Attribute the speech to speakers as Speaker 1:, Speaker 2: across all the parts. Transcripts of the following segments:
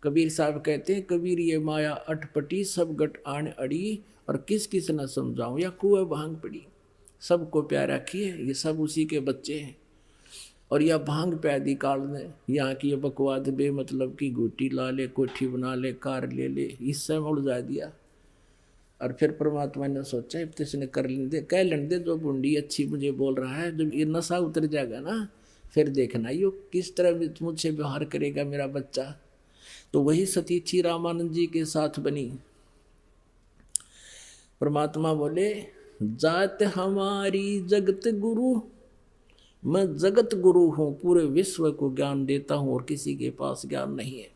Speaker 1: कबीर साहब कहते हैं, कबीर ये माया अटपटी सब गट आन अड़ी, और किस किस न समझाऊं या कुएं भांग पड़ी। सबको प्यार रखिए, ये सब उसी के बच्चे हैं। और यह भांग पैदी काल ने यहाँ की ये बकवाद बेमतलब की गोटी ला ले, कोठी बना ले, कार ले ले, इससे में उलझा दिया। और फिर परमात्मा ने सोचा अब तो इसने कर लेने दे, कह लेने दे, जो बूंदी अच्छी मुझे बोल रहा है, जब ये नशा उतर जाएगा ना फिर देखना यो किस तरह मुझसे व्यवहार करेगा मेरा बच्चा। तो वही सतीथी रामानंद जी के साथ बनी। परमात्मा बोले, जात हमारी जगत गुरु, मैं जगत गुरु हूं, पूरे विश्व को ज्ञान देता हूं और किसी के पास ज्ञान नहीं है।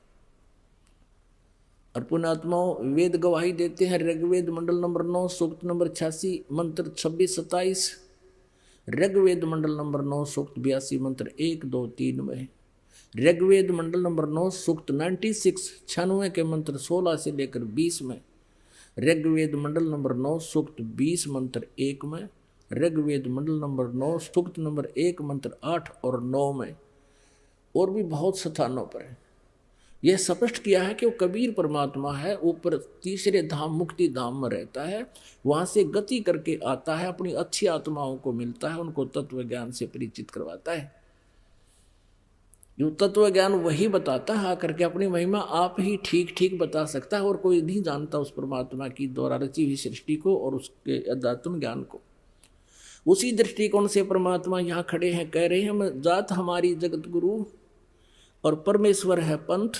Speaker 1: और पुण्यात्माओं वेद गवाही देते हैं, ऋग्वेद मंडल नंबर 9 सूक्त नंबर 86 मंत्र 26-27, ऋग्वेद मंडल नंबर 9 सूक्त 82 मंत्र 1, 2, 3 में, ऋग्वेद मंडल नंबर 9 सूक्त 96 के मंत्र 16 से लेकर 20 में, ऋग्वेद मंडल नंबर 9 सूक्त 20 मंत्र 1 में, ऋग्वेद मंडल नंबर 9 सूक्त नंबर 1 मंत्र 8 और 9 में, और भी बहुत स्थानों पर है। यह स्पष्ट किया है कि वो कबीर परमात्मा है, ऊपर तीसरे धाम मुक्ति धाम में रहता है, वहाँ से गति करके आता है, अपनी अच्छी आत्माओं को मिलता है, उनको तत्व ज्ञान से परिचित करवाता है। जो तत्व ज्ञान वही बताता है आकर के, अपनी महिमा आप ही ठीक ठीक बता सकता है, और कोई नहीं जानता उस परमात्मा की द्वारा रची हुई सृष्टि को और उसके अध्यात्म ज्ञान को। उसी दृष्टिकोण से परमात्मा यहाँ खड़े हैं, कह रहे हैं, मैं जात हमारी जगत गुरु और परमेश्वर है पंथ,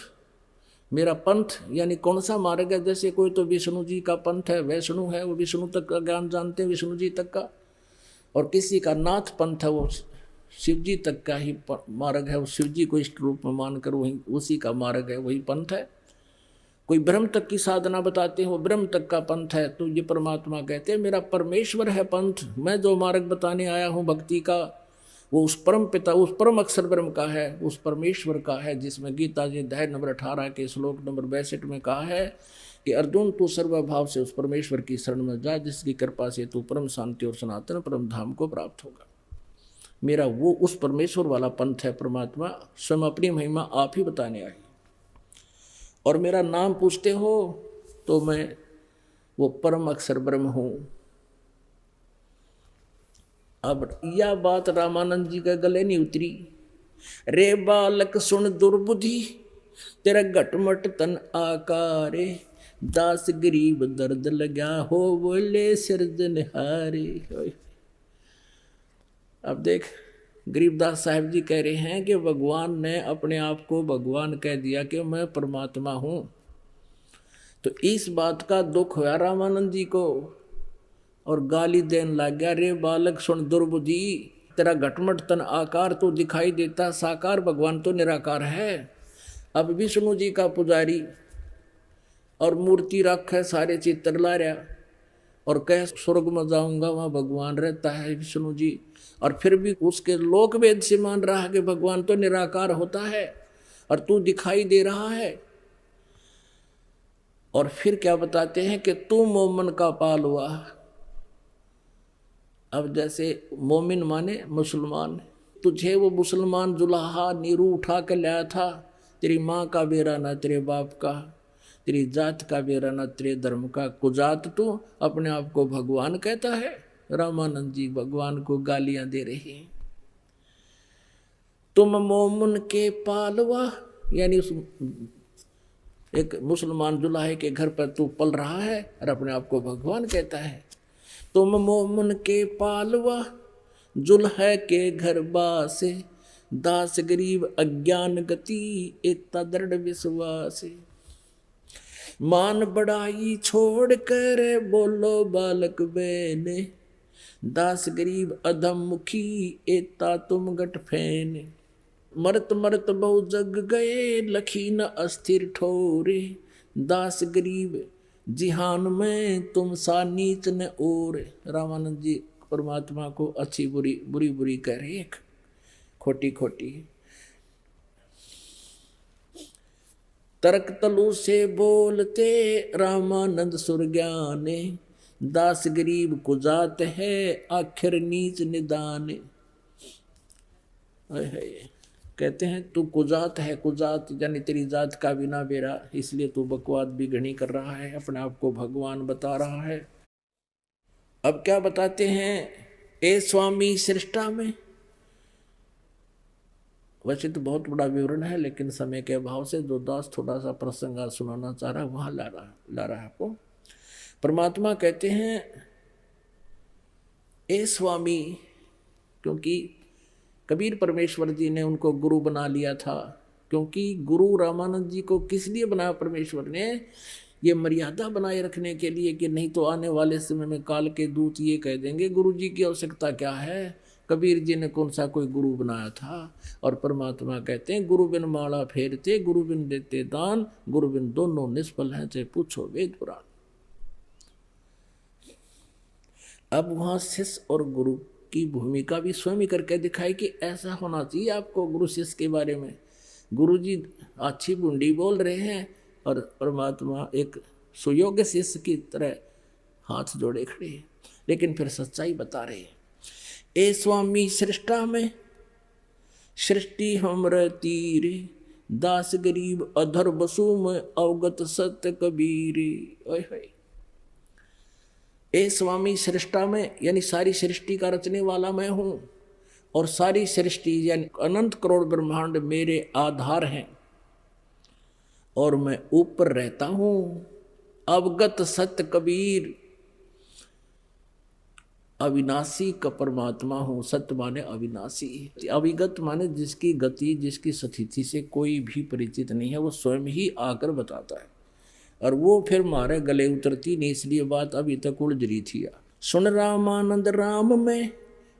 Speaker 1: मेरा पंथ यानी कौन सा मार्ग है। जैसे कोई तो विष्णु जी का पंथ है, वैष्णु है, वो विष्णु तक का ज्ञान जानते हैं, विष्णु जी तक का, और किसी का नाथ पंथ है, वो शिव जी तक का ही मार्ग है, वो शिव जी को इष्ट रूप में मानकर वही उसी का मार्ग है, वही पंथ है। कोई ब्रह्म तक की साधना बताते हैं, वो ब्रह्म तक का पंथ है। तो ये परमात्मा कहते हैं मेरा परमेश्वर है पंथ, मैं जो मार्ग बताने आया हूँ भक्ति का, वो उस परम पिता, उस परम अक्षर ब्रह्म का है, उस परमेश्वर का है, जिसमें गीता जी अध्याय नंबर 18 के श्लोक नंबर 62 में कहा है कि अर्जुन तू सर्वभाव से उस परमेश्वर की शरण में जा, जिसकी कृपा से तू परम शांति और सनातन परम धाम को प्राप्त होगा। मेरा वो उस परमेश्वर वाला पंथ है। परमात्मा स्वयं अपनी महिमा आप ही बताने आए, और मेरा नाम पूछते हो तो मैं वो परम अक्षर ब्रह्म हूँ। अब यह बात रामानंद जी के गले नहीं उतरी। रे बालक सुन दुर्बुद्धि, तेरा घटमट तन आकारे, दास गरीब दर्द लगा हो बोले सिरजनहारे। अब देख गरीबदास साहब जी कह रहे हैं कि भगवान ने अपने आप को भगवान कह दिया कि मैं परमात्मा हूँ। तो इस बात का दुख हुआ रामानंद जी को, और गाली देने लग गया, रे बालक सुन दुर्बुद्धि, तेरा घटमट तन आकार तो दिखाई देता, साकार भगवान तो निराकार है। अब विष्णु जी का पुजारी और मूर्ति रख है, सारे चित्र ला रहा, और कह स्वर्ग में जाऊंगा वहाँ भगवान रहता है विष्णु जी, और फिर भी उसके लोक वेद से मान रहा है कि भगवान तो निराकार होता है और तू दिखाई दे रहा है। और फिर क्या बताते हैं कि तू मोमन का पाल हुआ। अब जैसे मोमिन माने मुसलमान, तुझे वो मुसलमान जुलाहा नीरू उठा कर लाया था, तेरी माँ का बेरा ना तेरे बाप का, तेरी जात का बेरा ना तेरे धर्म का, कुजात तू अपने आप को भगवान कहता है। रामानंद जी भगवान को गालियां दे रहे हैं। तुम मोमन के पालवा, यानी उस एक मुसलमान जुलाहे के घर पर तू पल रहा है और अपने आप को भगवान कहता है। तुम मोमन के पालवा, जुल्हे के घर बासे, दास गरीब अज्ञान गति, एकता दृढ़ विश्वास। मान बढ़ाई छोड़ कर बोलो बालक बेने, दास गरीब अधम मुखी, एकता तुम गट फैन। मरत मरत बहु जग गए, लखी न अस्थिर ठोरे, दास गरीब जिहान में तुम सा नीच न और। रामानंद जी परमात्मा को अच्छी बुरी बुरी बुरी कह रहे हैं, खोटी खोटी। तर्क तलु से बोलते रामानंद सुर ज्ञाने, दास गरीब कुजात है आखिर नीच निदान। कहते हैं तू कुजात है, कुजात यानी तेरी जात का भी ना बेरा, इसलिए तू बकवाद भी घनी कर रहा है, अपने आप को भगवान बता रहा है। अब क्या बताते हैं, ए स्वामी सृष्टा में, वैसे तो बहुत बड़ा विवरण है लेकिन समय के अभाव से जो दास थोड़ा सा प्रसंग सुनाना चाह रहा है वहां ला रहा है आपको। परमात्मा कहते हैं ए स्वामी, क्योंकि कबीर परमेश्वर जी ने उनको गुरु बना लिया था। क्योंकि गुरु रामानंद जी को किस लिए बनाया परमेश्वर ने, ये मर्यादा बनाए रखने के लिए कि नहीं तो आने वाले समय में काल के दूत ये कह देंगे गुरु जी की आवश्यकता क्या है, कबीर जी ने कौन सा कोई गुरु बनाया था। और परमात्मा कहते हैं गुरु बिन माला फेरते, गुरु बिन देते दान, गुरु बिन दोनों निष्फल हैं, चाहे पूछो वेद पुराण। अब वहां शिष्य और गुरु की भूमिका भी स्वयं करके दिखाई कि ऐसा होना चाहिए आपको गुरु शिष्य के बारे में। गुरु जी अच्छी बूंदी बोल रहे हैं और परमात्मा एक सुयोग्य शिष्य की तरह हाथ जोड़े खड़े हैं, लेकिन फिर सच्चाई बता रहे हैं। ए स्वामी सृष्टा में, सृष्टि हमर तीरे, दास गरीब अधर बसु में, अवगत सत्य कबीरे। ओए होए, ए स्वामी सृष्टा में यानी सारी सृष्टि का रचने वाला मैं हूं, और सारी सृष्टि यानी अनंत करोड़ ब्रह्मांड मेरे आधार हैं, और मैं ऊपर रहता हूं। अवगत सत्य कबीर, अविनाशी का परमात्मा हूं। सत्य माने अविनाशी, अविगत माने जिसकी गति जिसकी स्थिति से कोई भी परिचित नहीं है, वो स्वयं ही आकर बताता है, और वो फिर मारे गले उतरती नहीं, इसलिए बात अभी तक उलझ रही थी। सुन रामानंद राम में,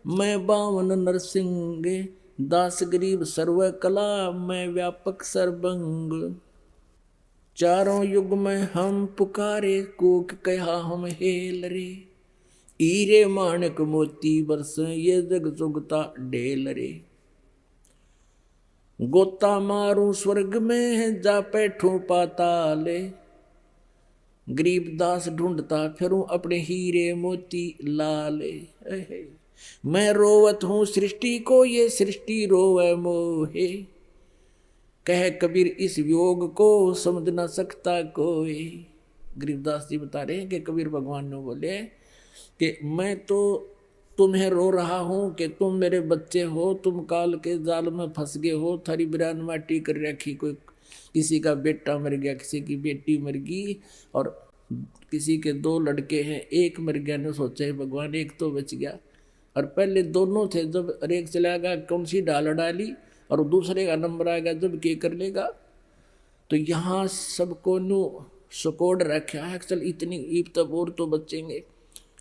Speaker 1: मैं बावन नरसिंह, दास गरीब सर्व कला, मैं व्यापक सर्वंग। चारों युग में हम पुकारे, कोक कहा हम हेल रे, हीरे माणक मोती बरस, ये जग जुगता ढेल रे। गोता मारूं स्वर्ग में, जा बैठूं पाताले, गरीब दास ढूंढता फिरूं अपने हीरे मोती लाले। मैं रोवत हूँ सृष्टि को, ये सृष्टि रोवे मोहे, कह कबीर इस वियोग को समझ न सकता कोई। गरीबदास जी बता रहे हैं कि कबीर भगवान ने बोले कि मैं तो तुम्हें रो रहा हूँ कि तुम मेरे बच्चे हो, तुम काल के जाल में फंस गए हो, थारी बिरान माटी कर रखी, कोई किसी का बेटा मर गया, किसी की बेटी मर गई, और किसी के 2 लड़के हैं, एक मर गया, ने सोचा भगवान एक तो बच गया, और पहले दोनों थे, जब एक चला गया कौन सी डाल डाली, और दूसरे का नंबर आएगा जब के कर लेगा। तो यहाँ सबको नु सकोड़ रखा है, चल इतनी ईब तब और तो बचेंगे,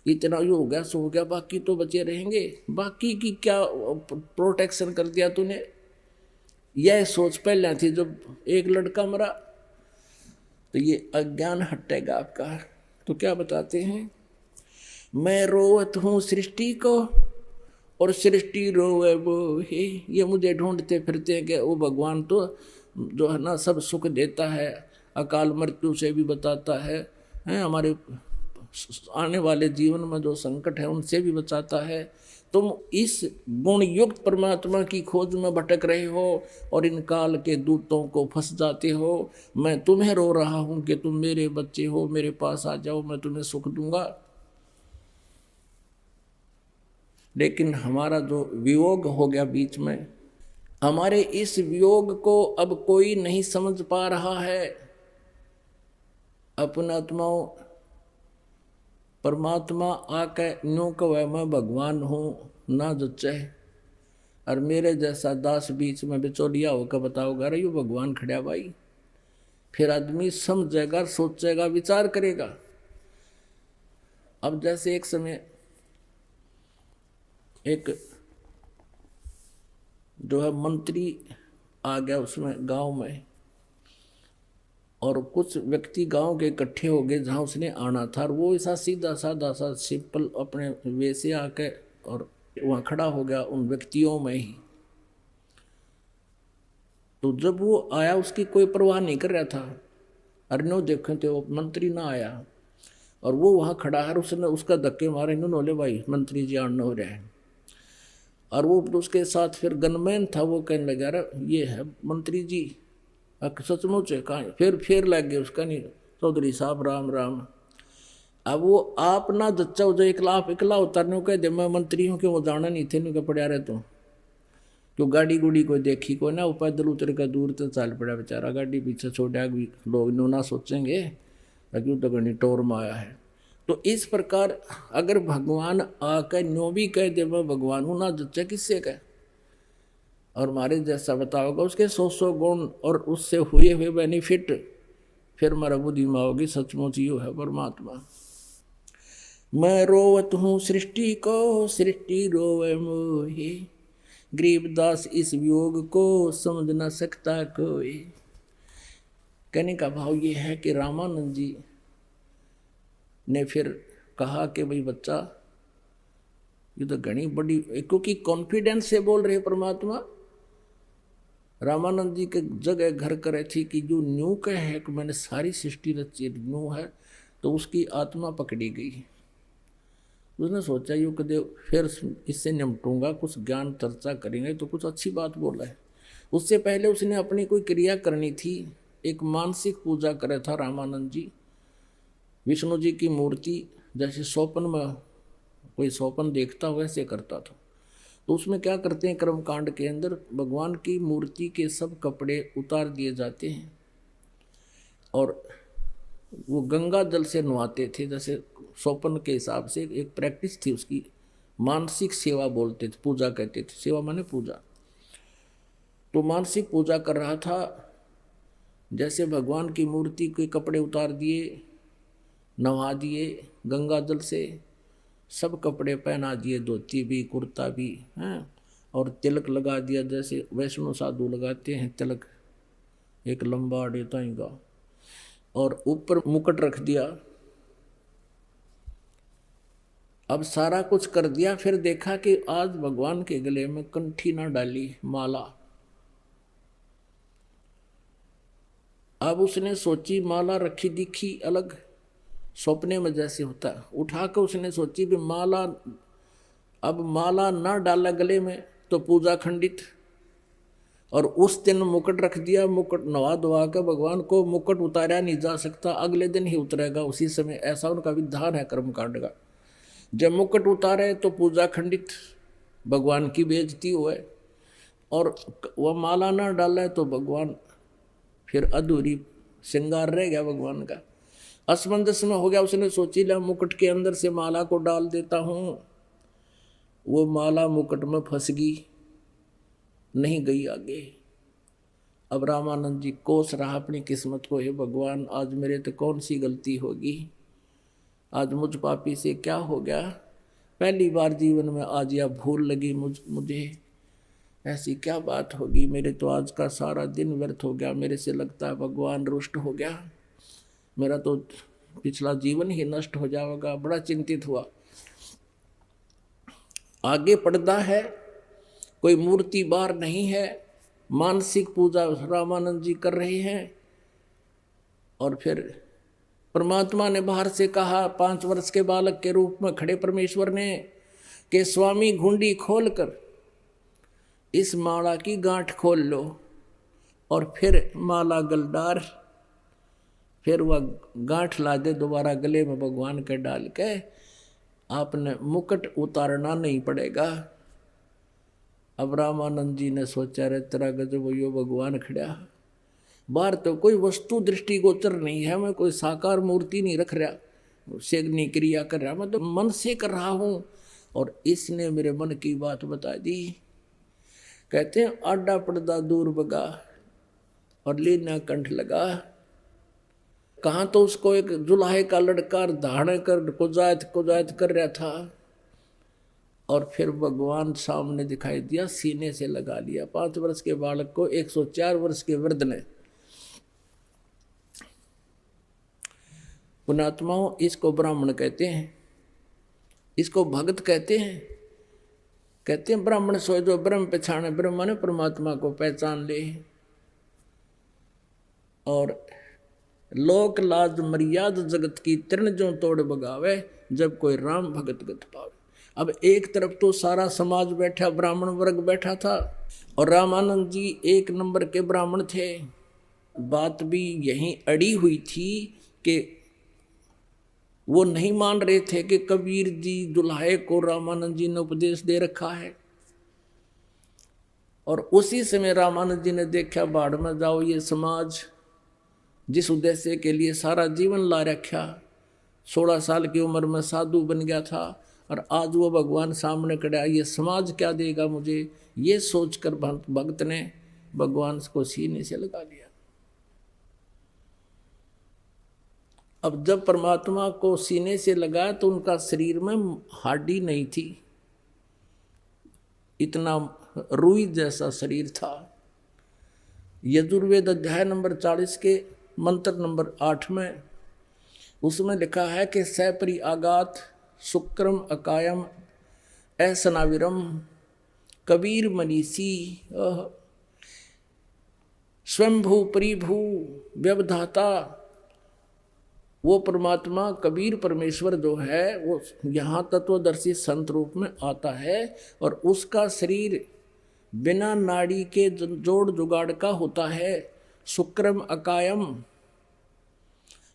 Speaker 1: इतना ही हो गया, सो हो गया, बाकी तो बचे रहेंगे, बाकी की क्या प्रोटेक्शन कर दिया तूने। यह सोच पहले थी, जब एक लड़का मरा तो ये अज्ञान हटेगा आपका। तो क्या बताते हैं, मैं रोवत हूँ सृष्टि को, और सृष्टि रोवे वो हे, ये मुझे ढूंढते फिरते हैं कि वो भगवान तो जो है ना सब सुख देता है, अकाल मृत्यु से भी बताता है, हमारे आने वाले जीवन में जो संकट है उनसे भी बचाता है। तुम इस गुण युक्त परमात्मा की खोज में भटक रहे हो और इन काल के दूतों को फंस जाते हो। मैं तुम्हें रो रहा हूं कि तुम मेरे बच्चे हो, मेरे पास आ जाओ, मैं तुम्हें सुख दूंगा। लेकिन हमारा जो वियोग हो गया बीच में, हमारे इस वियोग को अब कोई नहीं समझ पा रहा है। अपने आत्माओं, परमात्मा आके न्यू कहे मैं भगवान हूँ ना जच्चे, और मेरे जैसा दास बीच में बिचौलिया होकर बताओगा अरे यू भगवान खड़ा भाई, फिर आदमी समझेगा, सोचेगा, विचार करेगा। अब जैसे एक समय एक जो है मंत्री आ गया उसमें गांव में, और कुछ व्यक्ति गांव के इकट्ठे हो गए जहां उसने आना था, और वो ऐसा सीधा साधा सा सिंपल अपने वे से आके और वहां खड़ा हो गया उन व्यक्तियों में ही। तो जब वो आया उसकी कोई परवाह नहीं कर रहा था, अरनो देखे थे वो मंत्री ना आया और वो वहां खड़ा है, उसने उसका धक्के मारे, इन्होंने भाई मंत्री जी आना हो रहे हैं। और वो उसके साथ फिर गनमैन था, वो कहने लगा अरे ये है मंत्री जी, सचमुच है कहाँ? फिर लग गया उसका, नहीं चौधरी साहब राम राम। अब वो आप ना जच्चा हो जो इकला उतारने को कह दे मैं मंत्री हूँ, क्यों वो जाना नहीं थे, नहीं पड़ा रहे तो क्यों गाड़ी गुड़ी कोई देखी कोई ना, वो पैदल उतर का दूर तो चल पड़ा बेचारा, गाड़ी पीछे छोड़ा भी लोग नो ना सोचेंगे क्यों तो गणी टोर में आया है। तो इस प्रकार अगर भगवान आकर न्यो भी कह दे मैं भगवान हूँ, ना जच्चा किससे कह, और हमारे जैसा बताओगे उसके 100 गुण और उससे हुए हुए बेनिफिट, फिर मेरा बुद्धि में होगी सचमुच यो है परमात्मा। मैं रोवत हूँ सृष्टि को, सृष्टि रोवे मोहे, गरीबदास इस वियोग को समझ न सकता कोई। कहने का भाव ये है कि रामानंद जी ने फिर कहा कि भाई बच्चा ये तो घनी बड़ी, क्योंकि कॉन्फिडेंस से बोल रहे परमात्मा। रामानंद जी के जगह घर करे थी कि जो न्यू का है कि मैंने सारी सृष्टि रची न्यू है, तो उसकी आत्मा पकड़ी गई। उसने सोचा यू कदे फिर इससे निपटूंगा, कुछ ज्ञान चर्चा करेंगे तो कुछ अच्छी बात बोला है। उससे पहले उसने अपनी कोई क्रिया करनी थी, एक मानसिक पूजा करे था रामानंद जी। विष्णु जी की मूर्ति जैसे स्वप्न में कोई स्वप्न देखता वैसे करता था। तो उसमें क्या करते हैं, कर्मकांड के अंदर भगवान की मूर्ति के सब कपड़े उतार दिए जाते हैं और वो गंगा जल से नहाते थे, जैसे स्वप्न के हिसाब से एक प्रैक्टिस थी उसकी। मानसिक सेवा बोलते थे, पूजा कहते थे, सेवा माने पूजा। तो मानसिक पूजा कर रहा था, जैसे भगवान की मूर्ति के कपड़े उतार दिए, नहा दिए गंगा जल से, सब कपड़े पहना दिए, धोती भी कुर्ता भी हैं, और तिलक लगा दिया जैसे वैष्णो साधु लगाते हैं तिलक, एक लंबा डेताई का, और ऊपर मुकुट रख दिया। अब सारा कुछ कर दिया, फिर देखा कि आज भगवान के गले में कंठी ना डाली माला। अब उसने सोची माला रखी दिखी अलग, सपने में जैसे होता, उठा कर उसने सोची भी माला, अब माला ना डाला गले में तो पूजा खंडित। और उस दिन मुकुट रख दिया, मुकुट नवा धोवा कर भगवान को मुकुट उतारा नहीं जा सकता, अगले दिन ही उतरेगा उसी समय, ऐसा उनका विधान है कर्मकांड का। जब मुकुट उतारे तो पूजा खंडित, भगवान की बेइज्जती हुए, और वह माला ना डाला तो भगवान फिर अधूरी श्रृंगार रह गया भगवान का। असमंजस में हो गया, उसने सोची ला मुकुट के अंदर से माला को डाल देता हूँ, वो माला मुकुट में फंस गई, नहीं गई आगे। अब रामानंद जी कोस रहा अपनी किस्मत को, हे भगवान आज मेरे तो कौन सी गलती होगी, आज मुझ पापी से क्या हो गया, पहली बार जीवन में आज यह भूल लगी मुझे, ऐसी क्या बात होगी, मेरे तो आज का सारा दिन व्यर्थ हो गया, मेरे से लगता है भगवान रुष्ट हो गया, मेरा तो पिछला जीवन ही नष्ट हो जाएगा। बड़ा चिंतित हुआ। आगे पड़ता है, कोई मूर्ति बार नहीं है, मानसिक पूजा रामानंद जी कर रहे हैं। और फिर परमात्मा ने बाहर से कहा, 5 वर्ष के बालक के रूप में खड़े परमेश्वर ने, कि स्वामी घुंडी खोलकर इस माला की गांठ खोल लो और फिर माला गलडार, फिर वह गांठ ला दे दोबारा गले में भगवान के डाल के, आपने मुकुट उतारना नहीं पड़ेगा। अब रामानंद जी ने सोचा रे तेरा गजब यो भगवान खड़ा, बाहर तो कोई वस्तु दृष्टि गोचर नहीं है, मैं कोई साकार मूर्ति नहीं रख रहा, सेगनी क्रिया कर रहा, मैं तो मन से कर रहा हूँ। और इसने मेरे मन की बात बता दी। कहते हैं आडा पर्दा दूर बगा और लीना कंठ लगा। कहाँ तो उसको एक जुलाहे का लड़का धारण कर कुजायत कर रहा था, और फिर भगवान सामने दिखाई दिया, सीने से लगा लिया। 5 वर्ष के बालक को 104 वर्ष के वृद्ध ने। पुण्यात्माओं, इसको ब्राह्मण कहते हैं, इसको भगत कहते हैं। कहते हैं ब्राह्मण सोए जो ब्रह्म पहचाने, ब्रह्म ने परमात्मा को पहचान ले। और लोक लाज मर्याद जगत की तृण जो तोड़ बगावे, जब कोई राम भगत गत पावे। अब एक तरफ तो सारा समाज बैठा, ब्राह्मण वर्ग बैठा था, और रामानंद जी एक नंबर के ब्राह्मण थे। बात भी यहीं अड़ी हुई थी कि वो नहीं मान रहे थे कि कबीर जी दुल्हाए को रामानंद जी ने उपदेश दे रखा है। और उसी समय रामानंद जी ने देखा, बाढ़ में जाओ, ये समाज जिस उद्देश्य के लिए सारा जीवन ला रखा, 16 साल की उम्र में साधु बन गया था, और आज वो भगवान सामने खड़ा, ये समाज क्या देगा मुझे, ये सोचकर भक्त ने भगवान को सीने से लगा लिया। अब जब परमात्मा को सीने से लगाया तो उनका शरीर में हड्डी नहीं थी, इतना रुई जैसा शरीर था। यजुर्वेद अध्याय नंबर 40 के मंत्र नंबर 8 में उसमें लिखा है कि सपरि आगात शुक्रम अकायम असनाविरम कबीर मनीषी स्वयंभू परिभू व्यवधाता। वो परमात्मा कबीर परमेश्वर जो है वो यहाँ तत्वदर्शी संत रूप में आता है, और उसका शरीर बिना नाड़ी के जोड़ जुगाड़ का होता है। शुक्रम अकायम,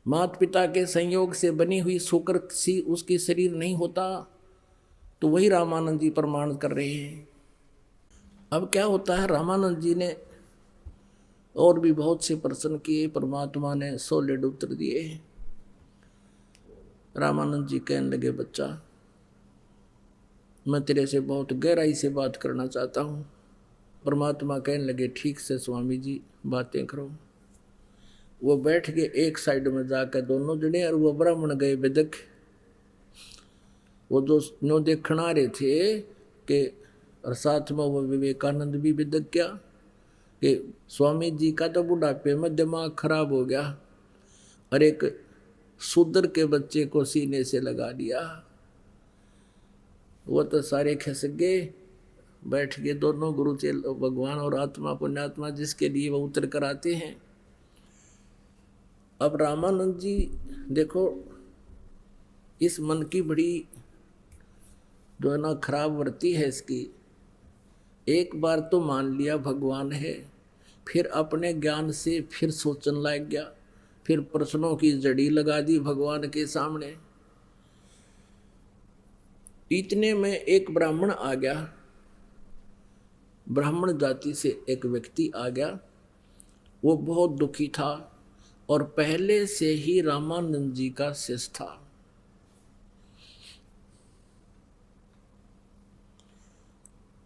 Speaker 1: माता पिता के संयोग से बनी हुई शुक्र सी उसकी शरीर नहीं होता। तो वही रामानंद जी प्रमाण कर रहे हैं। अब क्या होता है, रामानंद जी ने और भी बहुत से प्रश्न किए, परमात्मा ने सॉलिड उत्तर दिए। रामानंद जी कहने लगे, बच्चा मैं तेरे से बहुत गहराई से बात करना चाहता हूँ। परमात्मा कहने लगे, ठीक से स्वामी जी बातें करो। वो बैठ गए एक साइड में जाकर दोनों जने, और वो ब्राह्मण गए बिदक। वो जो नो देखना आ रहे थे कि, और साथ में वो विवेकानंद भी बिदक क्या कि स्वामी जी का तो बुढ़ापे में दिमाग खराब हो गया, और एक शूद्र के बच्चे को सीने से लगा दिया। वो तो सारे खिसक गए, बैठ गए दोनों गुरु चेल, भगवान और आत्मा पुण्यात्मा जिसके लिए वो उतर कर आते हैं। अब रामानंद जी देखो, इस मन की बड़ी जो है ना खराब वृत्ति है इसकी। एक बार तो मान लिया भगवान है, फिर अपने ज्ञान से फिर सोचने लग गया, फिर प्रश्नों की जड़ी लगा दी भगवान के सामने। इतने में एक ब्राह्मण आ गया, ब्राह्मण जाति से एक व्यक्ति आ गया। वो बहुत दुखी था और पहले से ही रामानंद जी का शिष्य था।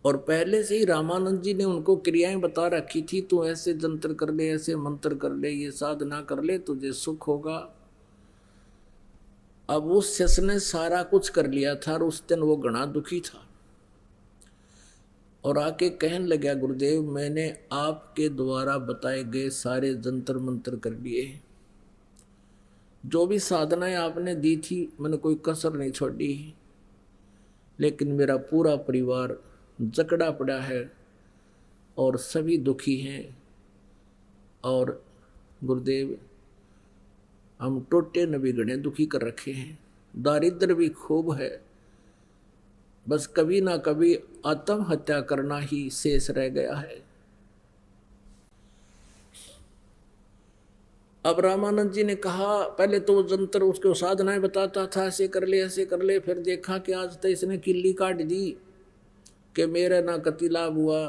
Speaker 1: और पहले से ही रामानंद जी ने उनको क्रियाएं बता रखी थी, तू ऐसे जंतर कर ले, ऐसे मंत्र कर ले, ये साधना कर ले, तुझे सुख होगा। अब उस शिष्य ने सारा कुछ कर लिया था और उस दिन वो घना दुखी था और आके कहने लगा, गुरुदेव मैंने आपके द्वारा बताए गए सारे जंतर मंत्र कर लिए, जो भी साधनाएं आपने दी थी मैंने कोई कसर नहीं छोड़ी, लेकिन मेरा पूरा परिवार जकड़ा पड़ा है और सभी दुखी हैं। और गुरुदेव हम टोटे न भी गणे दुखी कर रखे हैं, दारिद्र भी खूब है, बस कभी ना कभी आत्महत्या करना ही शेष रह गया है। अब रामानंद जी ने कहा, पहले तो वो जंतर उसको साधनाएं बताता था, ऐसे कर ले ऐसे कर ले, फिर देखा कि आज तो इसने किल्ली काट दी कि मेरा ना कति लाभ हुआ,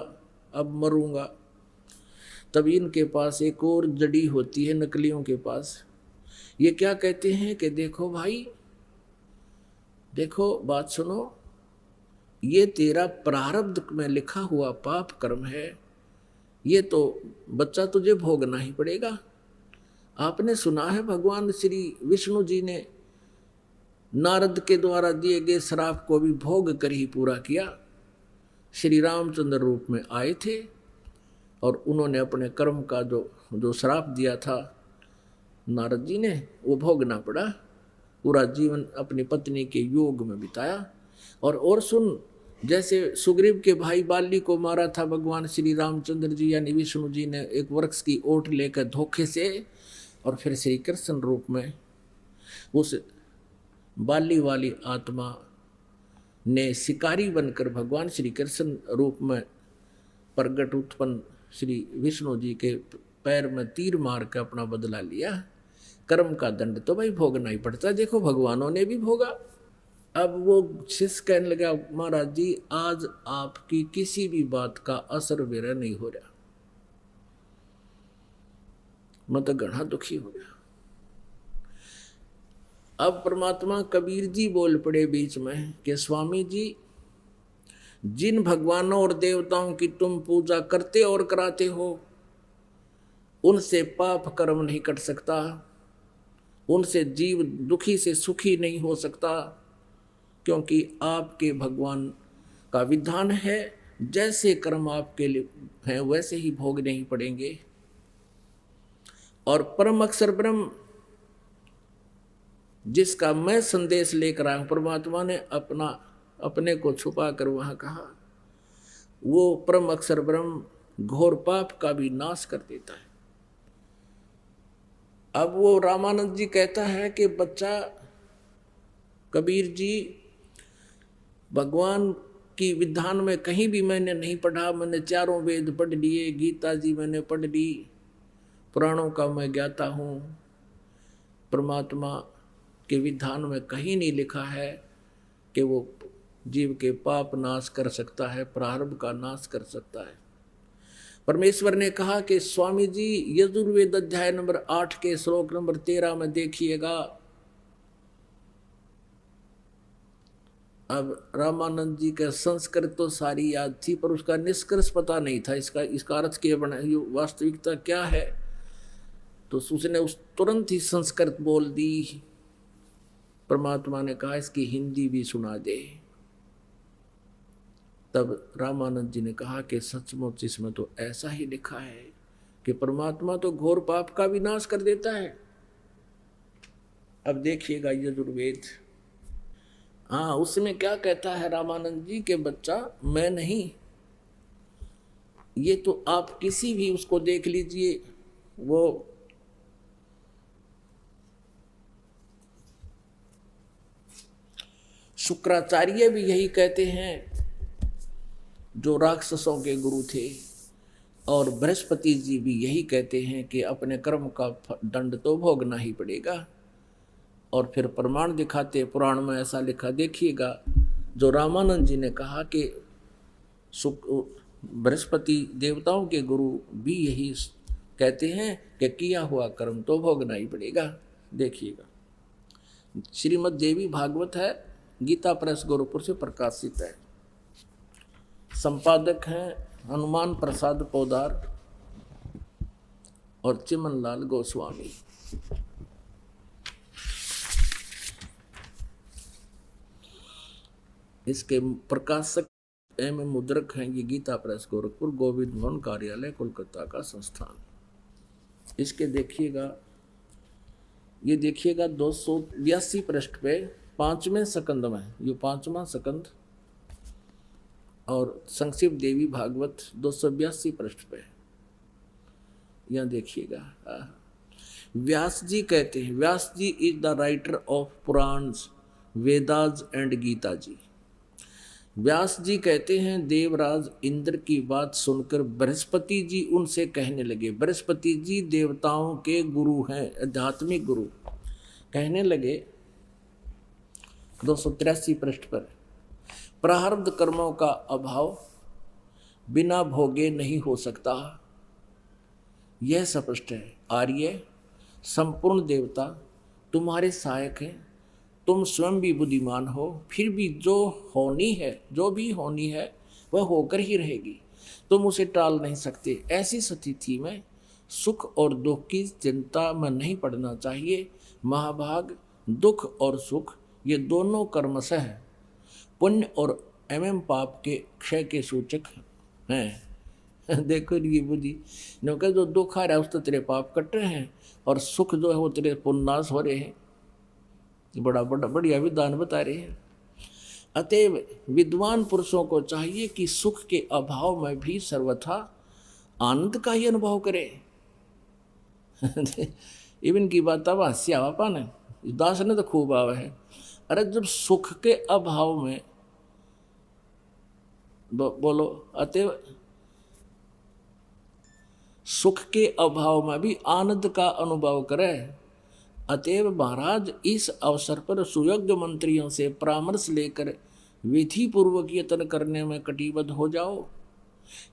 Speaker 1: अब मरूंगा। तभी इनके पास एक और जड़ी होती है नकलियों के पास, ये क्या कहते हैं कि देखो भाई, देखो बात सुनो, ये तेरा प्रारब्ध में लिखा हुआ पाप कर्म है, ये तो बच्चा तुझे भोगना ही पड़ेगा। आपने सुना है भगवान श्री विष्णु जी ने नारद के द्वारा दिए गए श्राप को भी भोग कर ही पूरा किया। श्री रामचंद्र रूप में आए थे और उन्होंने अपने कर्म का जो श्राप दिया था नारद जी ने, वो भोगना पड़ा। पूरा जीवन अपनी पत्नी के योग में बिताया। और सुन, जैसे सुग्रीव के भाई बाली को मारा था भगवान श्री रामचंद्र जी यानी विष्णु जी ने एक वृक्ष की ओट लेकर धोखे से, और फिर श्री कृष्ण रूप में उस बाली वाली आत्मा ने शिकारी बनकर भगवान श्री कृष्ण रूप में प्रगट उत्पन्न श्री विष्णु जी के पैर में तीर मार के अपना बदला लिया। कर्म का दंड तो भाई भोगना ही पड़ता, देखो भगवानों ने भी भोगा। अब वो शिष्य कहने लगा, महाराज जी आज आपकी किसी भी बात का असर मेरा नहीं हो रहा, मैं तो घना दुखी हो गया। अब परमात्मा कबीर जी बोल पड़े बीच में कि स्वामी जी, जिन भगवानों और देवताओं की तुम पूजा करते और कराते हो उनसे पाप कर्म नहीं कट सकता, उनसे जीव दुखी से सुखी नहीं हो सकता, क्योंकि आपके भगवान का विधान है जैसे कर्म आपके लिए हैं वैसे ही भोगने ही पड़ेंगे। और परम अक्षर ब्रह्म जिसका मैं संदेश लेकर आया हूं, परमात्मा ने अपने को छुपा कर वहां कहा, वो परम अक्षर ब्रह्म घोर पाप का भी नाश कर देता है। अब वो रामानंद जी कहता है कि बच्चा कबीर जी, भगवान की विधान में कहीं भी मैंने नहीं पढ़ा, मैंने चारों वेद पढ़ लिए, गीता जी मैंने पढ़ ली, पुराणों का मैं ज्ञाता हूँ, परमात्मा के विधान में कहीं नहीं लिखा है कि वो जीव के पाप नाश कर सकता है, प्रारब्ध का नाश कर सकता है। परमेश्वर ने कहा कि स्वामी जी यजुर्वेद अध्याय नंबर 8 के श्लोक नंबर 13 में देखिएगा। अब रामानंद जी का संस्कृत तो सारी याद थी पर उसका निष्कर्ष पता नहीं था, इसका अर्थ क्या बना, वास्तविकता क्या है, तो उसने उस तुरंत ही संस्कृत बोल दी। परमात्मा ने कहा इसकी हिंदी भी सुना दे। तब रामानंद जी ने कहा कि सचमुच इसमें तो ऐसा ही लिखा है कि परमात्मा तो घोर पाप का विनाश कर देता है। अब देखिएगा यजुर्वेद, हाँ उसमें क्या कहता है रामानंद जी के बच्चा, मैं नहीं, ये तो आप किसी भी उसको देख लीजिए, वो शुक्राचार्य भी यही कहते हैं जो राक्षसों के गुरु थे, और बृहस्पति जी भी यही कहते हैं कि अपने कर्म का दंड तो भोगना ही पड़ेगा। और फिर प्रमाण दिखाते, पुराण में ऐसा लिखा, देखिएगा जो रामानंद जी ने कहा कि बृहस्पति देवताओं के गुरु भी यही कहते हैं कि किया हुआ कर्म तो भोगना ही पड़ेगा। देखिएगा श्रीमद् देवी भागवत है, गीता प्रेस गोरखपुर से प्रकाशित है, संपादक हैं हनुमान प्रसाद पोदार और चिमन लाल गोस्वामी। इसके प्रकाशक एवं मुद्रक हैं ये गीता प्रेस गोरखपुर, गोविंद भवन कार्यालय कोलकाता का संस्थान। इसके देखिएगा, ये देखिएगा 282 पृष्ठ पे 5वें सकंद में, ये 5वां सकंद, और संक्षिप्त देवी भागवत 282 पृष्ठ पे, यहाँ देखिएगा। व्यास जी कहते हैं, Vyas ji is the writer of Puranas, Vedas and Gita ji. Vyas ji कहते हैं देवराज इंद्र की बात सुनकर बृहस्पति जी उनसे कहने लगे, बृहस्पति जी देवताओं के गुरु हैं, आध्यात्मिक गुरु, कहने लगे 283 पृष्ठ पर, प्रारब्ध कर्मों का अभाव बिना भोगे नहीं हो सकता, यह स्पष्ट है। आर्य संपूर्ण देवता तुम्हारे सहायक हैं, तुम स्वयं भी बुद्धिमान हो, फिर भी जो भी होनी है वह होकर ही रहेगी, तुम उसे टाल नहीं सकते। ऐसी स्थिति में सुख और दुख की चिंता में नहीं पड़ना चाहिए। महाभाग दुख और सुख ये दोनों कर्मशः पुण्य और एवं पाप के क्षय के सूचक हैं। देखो ये बुद्धि ने कहा, जो दुख आ रहा है उस तो तेरे पाप कट रहे हैं, और सुख जो है वो तेरे पुण्यनाश हो रहे हैं। बड़ा बढ़िया विधान बता रहे हैं। अतएव विद्वान पुरुषों को चाहिए कि सुख के अभाव में भी सर्वथा आनंद का ही अनुभव करें। इवन की बात अब हास्य आवा पान दास ने तो खूब आवा है। अरे जब सुख के अभाव में बोलो। अतएव सुख के अभाव में भी आनंद का अनुभव करे। अतएव महाराज इस अवसर पर सुयोग्य मंत्रियों से परामर्श लेकर विधि पूर्वक यत्न करने में कटिबद्ध हो जाओ।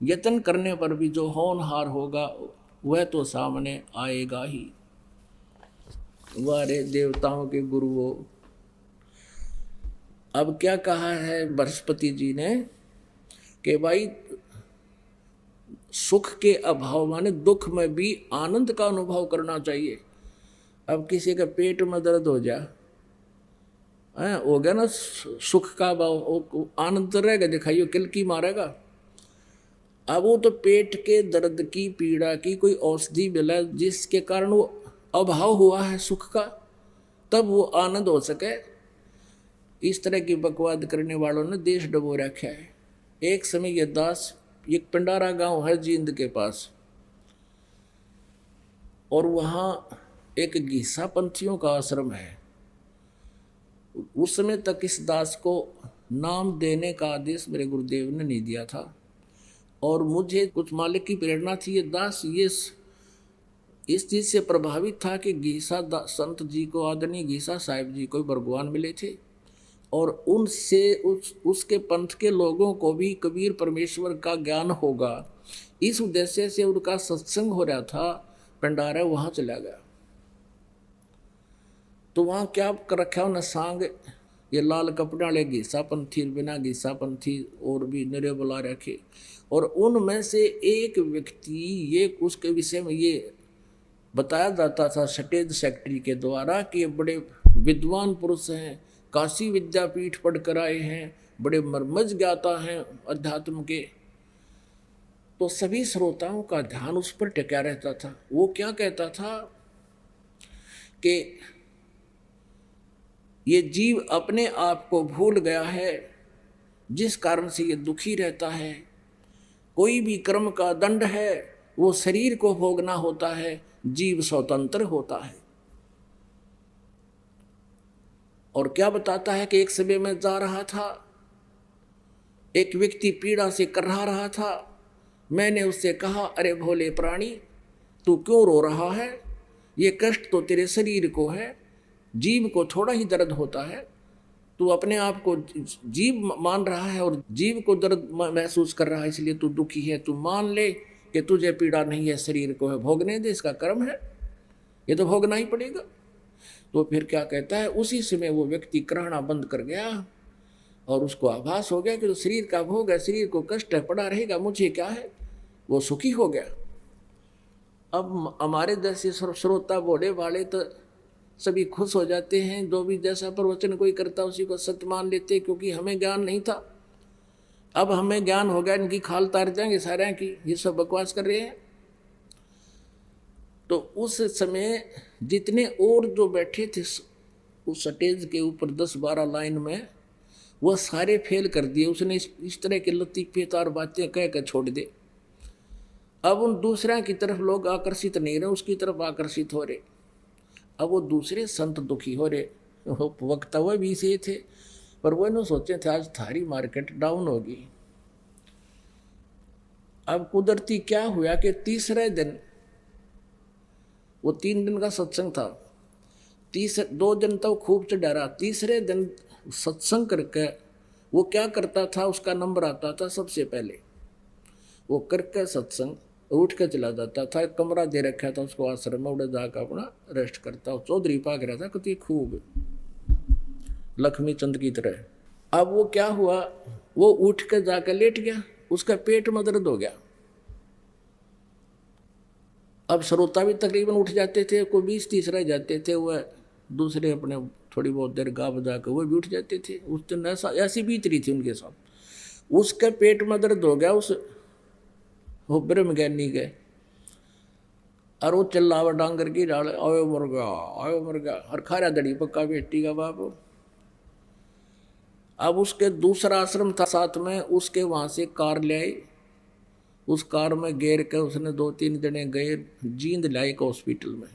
Speaker 1: यत्न करने पर भी जो होनहार होगा वह तो सामने आएगा ही। वारे देवताओं के गुरु हो। अब क्या कहा है बृहस्पति जी ने कि भाई सुख के अभाव माने दुख में भी आनंद का अनुभव करना चाहिए। अब किसी का पेट में दर्द हो जा हो गया ना, सुख का भाव आनंद तो रहेगा, दिखाइयो किलकी मारेगा। अब वो तो पेट के दर्द की पीड़ा की कोई औषधि मिला जिसके कारण वो अभाव हुआ है सुख का, तब वो आनंद हो सके। इस तरह की बकवाद करने वालों ने देश डबो रखा है। एक समय ये दास, एक पंडारा गांव है जींद के पास, और वहाँ एक घीसा पंथियों का आश्रम है। उस समय तक इस दास को नाम देने का आदेश मेरे गुरुदेव ने नहीं दिया था, और मुझे कुछ मालिक की प्रेरणा थी। ये दास ये इस चीज से प्रभावित था कि घीसा संत जी को, आदरणीय घीसा साहिब जी को भगवान मिले थे, और उनसे उसके पंथ के लोगों को भी कबीर परमेश्वर का ज्ञान होगा, इस उद्देश्य से उनका सत्संग हो रहा था। भंडारा वहाँ चला गया तो वहाँ क्या कर रखा उन्हें सांग, ये लाल कपड़े वाले घीसा पंथी, बिना घीसा पंथी और भी निरे बुला रखे। और उनमें से एक व्यक्ति, ये उसके विषय में ये बताया जाता था सटेज सेक्रेटरी के द्वारा कि ये बड़े विद्वान पुरुष हैं, काशी विद्यापीठ पढ़ कर आए हैं, बड़े मर्मज ज्ञाता हैं अध्यात्म के। तो सभी श्रोताओं का ध्यान उस पर टिका रहता था। वो क्या कहता था कि ये जीव अपने आप को भूल गया है, जिस कारण से ये दुखी रहता है। कोई भी कर्म का दंड है, वो शरीर को भोगना होता है, जीव स्वतंत्र होता है। और क्या बताता है कि एक समय में जा रहा था, एक व्यक्ति पीड़ा से करहा रहा था। मैंने उससे कहा, अरे भोले प्राणी, तू क्यों रो रहा है? ये कष्ट तो तेरे शरीर को है, जीव को थोड़ा ही दर्द होता है। तू अपने आप को जीव मान रहा है और जीव को दर्द महसूस कर रहा है, इसलिए तू दुखी है। तू मान ले कि तुझे पीड़ा नहीं है, शरीर को है, भोगने दे, इसका कर्म है, ये तो भोगना ही पड़ेगा। तो फिर क्या कहता है, उसी समय वो व्यक्ति कराहना बंद कर गया और उसको आभास हो गया कि तो शरीर का भोग है, शरीर को कष्ट है, पड़ा रहेगा, मुझे क्या है, वो सुखी हो गया। अब हमारे जैसे श्रोता बोले वाले तो सभी खुश हो जाते हैं, जो भी जैसा प्रवचन कोई करता उसी को सत्य मान लेते, क्योंकि हमें ज्ञान नहीं था। अब हमें ज्ञान हो गया, इनकी खाल तार जाएंगे सारे की, ये सब बकवास कर रहे हैं। तो उस समय जितने और जो बैठे थे उस स्टेज के ऊपर 10-12 लाइन में, वो सारे फेल कर दिए। उसने इस तरह के लतीफेदार बातें कह कर छोड़ दे। अब उन दूसरे की तरफ लोग आकर्षित नहीं रहे, उसकी तरफ आकर्षित हो रहे। अब वो दूसरे संत दुखी हो रहे, वक्ता हुए भी से थे, पर वो न सोचे थे आज थारी मार्केट डाउन होगी। अब कुदरती क्या हुआ कि तीसरे दिन, वो 3 दिन का सत्संग था, 2 दिन तो खूब चढ़ा रहा, तीसरे दिन सत्संग करके वो क्या करता था, उसका नंबर आता था सबसे पहले, वो करके सत्संग उठ के चला जाता था। कमरा दे रखा था उसको आश्रम में, उड़े जाकर अपना रेस्ट करता। चौधरी पाक रहा था कति खूब लक्ष्मी चंद की तरह। अब वो क्या हुआ, वो उठ के जाकर लेट गया, उसका पेट में दर्द हो गया। अब श्रोता भी तकरीबन उठ जाते थे, कोई 20-30 रह जाते थे, वह दूसरे अपने थोड़ी बहुत देर गा बजा कर वो भी उठ जाते थे। उस दिन ऐसी बीत रही थी उनके साथ। उसके पेट में दर्द हो गया, उस वो ब्रह्म ज्ञानी गए और वो चिल्लावा डांगर की डाल, आयो मुर्गा, आयो मुर्गा, और खारा दड़ी पक्का बेटी का बाप। अब उसके दूसरा आश्रम था साथ में, उसके वहाँ से कार ले आई, उस कार में घेर के उसने 2-3 जने गए, जींद लाई के हॉस्पिटल में।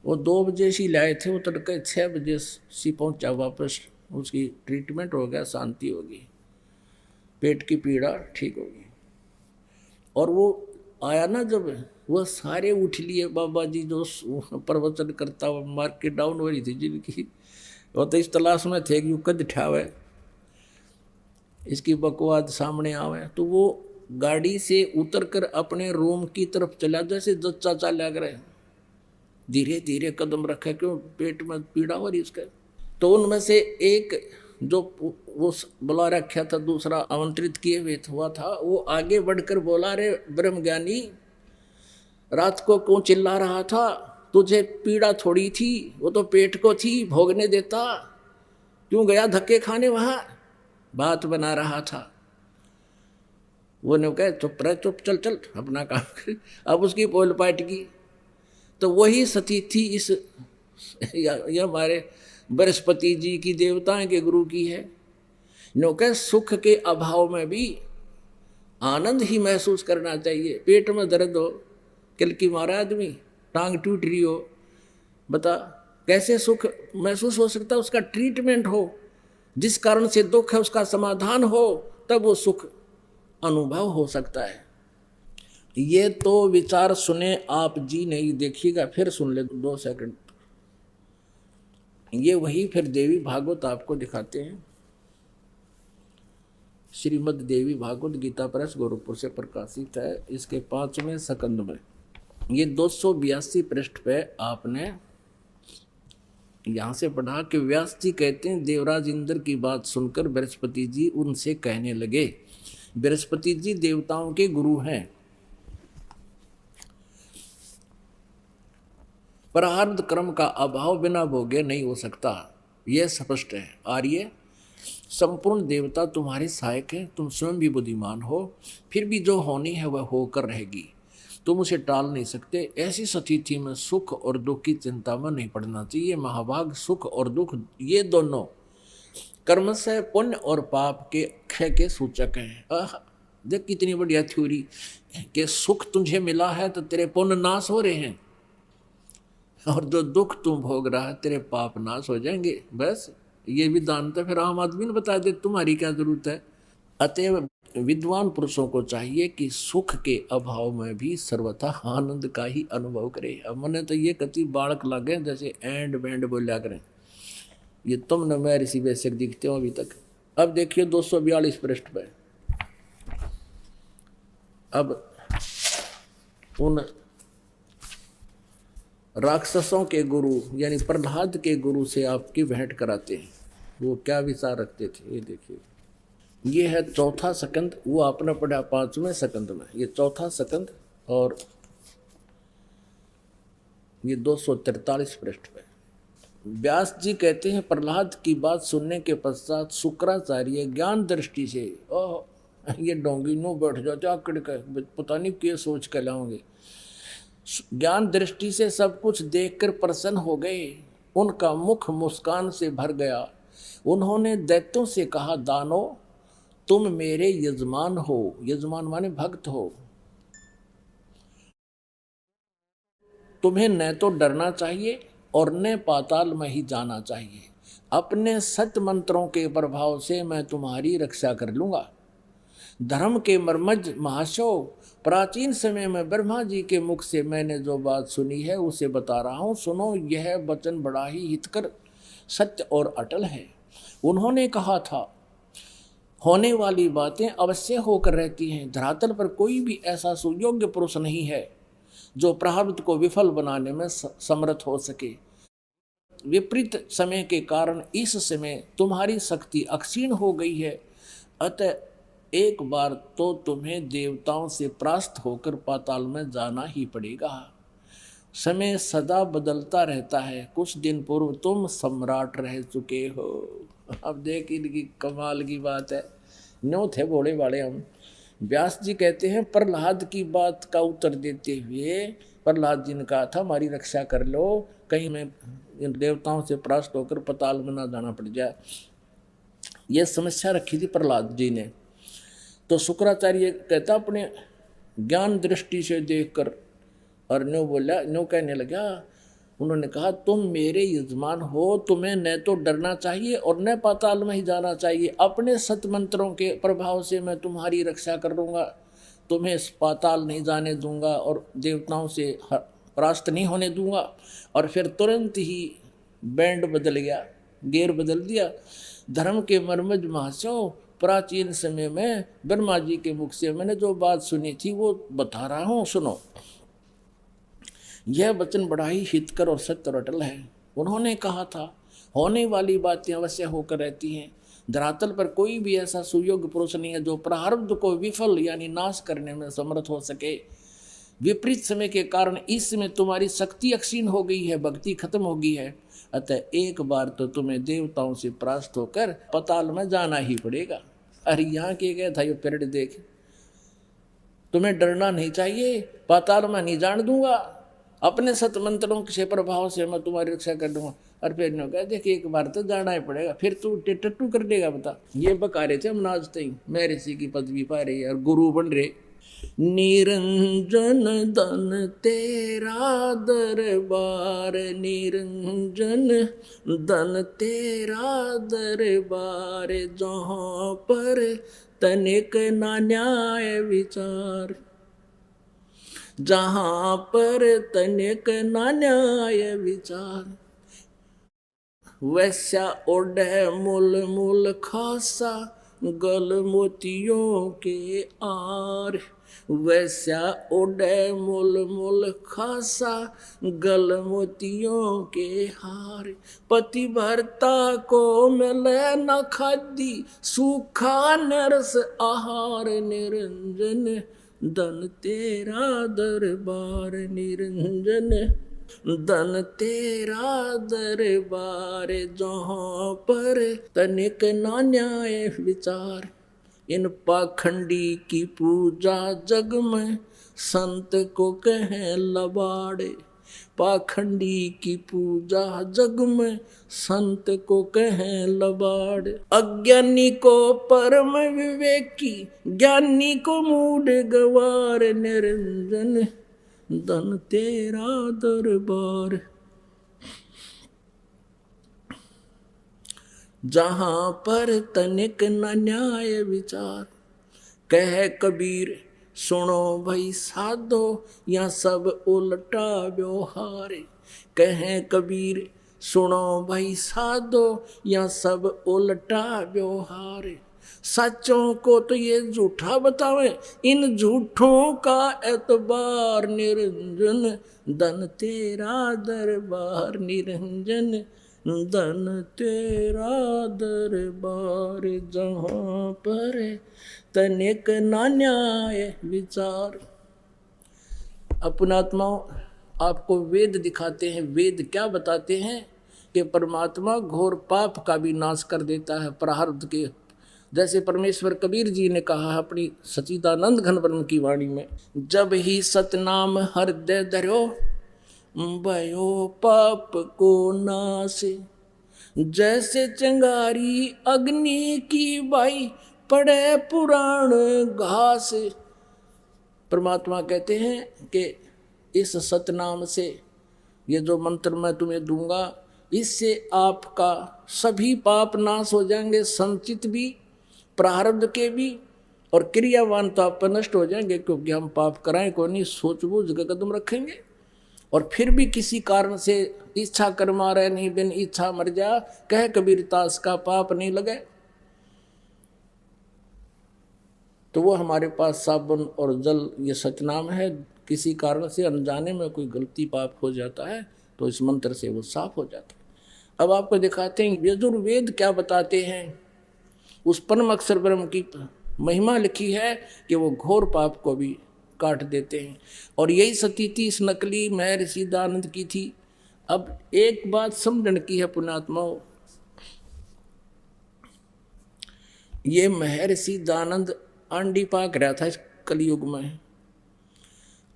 Speaker 1: वो 2 बजे से लाए थे, वो तड़के 6 बजे से पहुँचा वापस। उसकी ट्रीटमेंट हो गया, शांति होगी। पेट की पीड़ा ठीक होगी। और वो आया ना जब, वह सारे उठ लिए बाबा जी जो प्रवचन करता हुआ, मार्केट डाउन हो रही थी जिनकी, वो तो इस तलाश में थे कि कद ठावे इसकी बकवाद सामने आवे। तो वो गाड़ी से उतर कर अपने रूम की तरफ चला, जैसे जच्चा चाला करे, धीरे धीरे कदम रखे, क्यों पेट में पीड़ा हो रही उसके। तो उनमें से एक जो वो बुला रखा था, दूसरा आमंत्रित किए हुए हुआ था, वो आगे बढ़कर बोला, रे ब्रह्म ज्ञानी, रात को क्यों चिल्ला रहा था? तुझे पीड़ा थोड़ी थी, वो तो पेट को थी, भोगने देता, क्यों गया धक्के खाने वहां? बात बना रहा था। वो ने कहा चुप रह, चुप, चल चल अपना काम कर। अब उसकी पोल पाट की। तो वही सती थी इस या हमारे बृहस्पति जी की, देवताओं के गुरु की है। नो कह सुख के अभाव में भी आनंद ही महसूस करना चाहिए। पेट में दर्द हो, किल की मारा आदमी, टांग टूट रही हो, बता कैसे सुख महसूस हो सकता है? उसका ट्रीटमेंट हो, जिस कारण से दुख है उसका समाधान हो, तब वो सुख अनुभव हो सकता है। ये तो विचार सुने आप जी, नहीं देखिएगा, फिर सुन ले 2 सेकंड। ये वही फिर देवी भागवत आपको दिखाते हैं। श्रीमद् देवी भागवत गीता प्रेस गोरखपुर से प्रकाशित है। इसके 5वें स्कंद में ये 282 पृष्ठ पे आपने यहाँ से पढ़ा कि व्यास जी कहते हैं, देवराज इंद्र की बात सुनकर बृहस्पति जी उनसे कहने लगे। बृहस्पति जी देवताओं के गुरु हैं। प्रारब्ध कर्म का अभाव बिना भोगे नहीं हो सकता, यह स्पष्ट है। आर्य, संपूर्ण देवता तुम्हारे सहायक है, तुम स्वयं भी बुद्धिमान हो, फिर भी जो होनी है वह होकर रहेगी, तुम उसे टाल नहीं सकते। ऐसी स्थिति में सुख और दुख की चिंता में नहीं पड़ना चाहिए। महाभाग सुख और दुख ये दोनों कर्म से पुण्य और पाप के क्षय के सूचक हैं। देख कितनी बढ़िया थ्योरी कि सुख तुझे मिला है तो तेरे पुण्य नाश हो रहे हैं, और जो दुख तुम भोग रहा है तेरे पाप नाश हो जाएंगे। बस ये विधान तो फिर आम आदमी ने बता दे, तुम्हारी क्या जरूरत है। अतएव विद्वान पुरुषों को चाहिए कि सुख के अभाव में भी सर्वथा आनंद का ही अनुभव करे। अब मैंने तो ये कति बालक लगे जैसे एंड बैंड बोलिया करें, ये तुम न मैं ऋषि वैश्यक दिखते हो अभी तक। अब देखिए 242 पृष्ठ पे, अब उन राक्षसों के गुरु यानी प्रहलाद के गुरु से आपकी भेंट कराते हैं। वो क्या विचार रखते थे ये देखिए। ये है 4था स्कंद, वो आपने पढ़ा 5वें स्कंद में, ये 4था स्कंद और ये 243 पृष्ठ पे। व्यास जी कहते हैं, प्रहलाद की बात सुनने के पश्चात शुक्राचार्य ज्ञान दृष्टि से, ओह ये डोंगी नो बैठ जाते आकड़ के, पता नहीं क्या सोच के लाओगे, ज्ञान दृष्टि से सब कुछ देखकर प्रसन्न हो गए। उनका मुख मुस्कान से भर गया। उन्होंने दैत्यों से कहा, दानो तुम मेरे यजमान हो, यजमान माने भक्त हो, तुम्हें न तो डरना चाहिए और न पाताल में ही जाना चाहिए। अपने सत मंत्रों के प्रभाव से मैं तुम्हारी रक्षा कर लूंगा। धर्म के मर्मज महाशो, प्राचीन समय में ब्रह्मा जी के मुख से मैंने जो बात सुनी है उसे बता रहा हूँ, सुनो। यह वचन बड़ा ही हितकर, सत्य और अटल है। उन्होंने कहा था, होने वाली बातें अवश्य होकर रहती हैं। धरातल पर कोई भी ऐसा सुयोग्य पुरुष नहीं है जो प्रारब्ध को विफल बनाने में समर्थ हो सके। विपरीत समय के कारण इस समय तुम्हारी शक्ति अक्षीण हो गई है, अतः एक बार तो तुम्हें देवताओं से परास्त होकर पाताल में जाना ही पड़ेगा। समय सदा बदलता रहता है। कुछ दिन पूर्व तुम सम्राट रह चुके हो। अब देख इनकी कमाल की बात है, न्यों थे भोले वाले हम। व्यास जी कहते हैं, प्रहलाद की बात का उत्तर देते हुए प्रहलाद जी ने कहा था, हमारी रक्षा कर लो, कहीं मैं इन देवताओं से परास्त होकर पाताल में ना जाना पड़ जाए। यह समस्या रखी थी प्रहलाद जी ने। तो शुक्राचार्य कहता, अपने ज्ञान दृष्टि से देखकर, और न्यों बोला, न्यों कहने लगा, उन्होंने कहा तुम मेरे यजमान हो, तुम्हें न तो डरना चाहिए और न पाताल में ही जाना चाहिए। अपने सत मंत्रों के प्रभाव से मैं तुम्हारी रक्षा कर लूँगा, तुम्हें पाताल नहीं जाने दूंगा और देवताओं से परास्त नहीं होने दूंगा। और फिर तुरंत ही बैंड बदल गया, गेर बदल दिया। धर्म के मर्मज महाशयों, प्राचीन समय में ब्रह्मा जी के मुख से मैंने जो बात सुनी थी वो बता रहा हूँ, सुनो। यह वचन बड़ा ही हितकर और सत्य और अटल है। उन्होंने कहा था होने वाली बातें अवश्य होकर रहती हैं। धरातल पर कोई भी ऐसा सुयोग्य पुरुष नहीं है जो प्रारब्ध को विफल यानी नाश करने में समर्थ हो सके। विपरीत समय के कारण इस समय तुम्हारी शक्ति अक्षीण हो गई है, भक्ति खत्म हो गई है। अतः एक बार तो तुम्हें देवताओं से परास्त होकर पाताल में जाना ही पड़ेगा। अरे यहाँ के गया था ये पेड़ देख, तुम्हें डरना नहीं चाहिए, पाताल में नहीं जान दूंगा, अपने सत मंत्रों के प्रभाव से मैं तुम्हारी रक्षा कर दूंगा। और फिर ने कहा देख एक बार तो जाना ही पड़ेगा, फिर तू टट्टू कर देगा बता। ये बका रहे थे हम नाचते ही, मैं ऋषि की पदवी पा रही और गुरु बन रहे। निरंजन धन तेरा दरबार, निरंजन धन तेरा दरबार, जहाँ पर तनिक ना न्याय विचार, जहाँ पर तनिक ना न्याय विचार। वैश्या ओढ़े मूल मूल खासा, गल मोतियों के आर। वैश्या ओढ़े मूल मूल खासा, गल मोतियों के हार। पति भरता को मिले न खादी, सूखा नरस आहार। निरंजन धन तेरा दरबार, निरंजन धन तेरा दरबार, जहाँ पर तनिक ना न्याय विचार। इन पाखंडी की पूजा जग में संत को कहें लबाड़े, पाखंडी की पूजा जग में संत को कहें लबाड़। अज्ञानी को परम विवेकी, ज्ञानी को मूढ़ गवार। निरंजन धन तेरा दरबार, जहाँ पर तनिक न न्याय विचार। कह कबीर सुनो भई साधो, या सब उल्टा व्यवहार। कह कबीर सुनो भई साधो, या सब उल्टा व्यवहार। सच्चों को तो ये झूठा बतावे, इन झूठों का एतबार। निरंजन धन तेरा दरबार, निरंजन धन तेरा दरबार, जहाँ पर तनिक ना न्याय विचार। अपनात्माओं, आपको वेद दिखाते हैं। वेद क्या बताते हैं कि परमात्मा घोर पाप का भी नाश कर देता है प्रारब्ध के। जैसे परमेश्वर कबीर जी ने कहा अपनी सच्चिदानंद घन ब्रह्म की वाणी में, जब ही सतनाम हृदय धरो, भयो पाप को नाश। जैसे चिंगारी अग्नि की बाई, पड़े पुराण घास। परमात्मा कहते हैं कि इस सतनाम से, ये जो मंत्र मैं तुम्हें दूंगा, इससे आपका सभी पाप नाश हो जाएंगे, संचित भी, प्रारब्ध के भी, और क्रियावान तो आप पर नष्ट हो जाएंगे, क्योंकि हम पाप कराएं को नहीं, सोच बूझ के कदम रखेंगे। और फिर भी किसी कारण से इच्छा कर्मा रहे नहीं, बिन इच्छा मर जा, कह कबीर तास का पाप नहीं लगे। तो वो हमारे पास साबुन और जल ये सतनाम है। किसी कारण से अनजाने में कोई गलती पाप हो जाता है तो इस मंत्र से वो साफ हो जाता है। अब आपको दिखाते हैं यजुर्वेद क्या बताते हैं। उस परम अक्षर ब्रह्म की महिमा लिखी है कि वो घोर पाप को भी काट देते हैं। और यही स्थिति इस नकली महर्षि दानंद की थी। अब एक बात समझण की है पुण्यात्माओं, ये महर्षि दानंद आंडी पाक रहा था इस कलयुग में,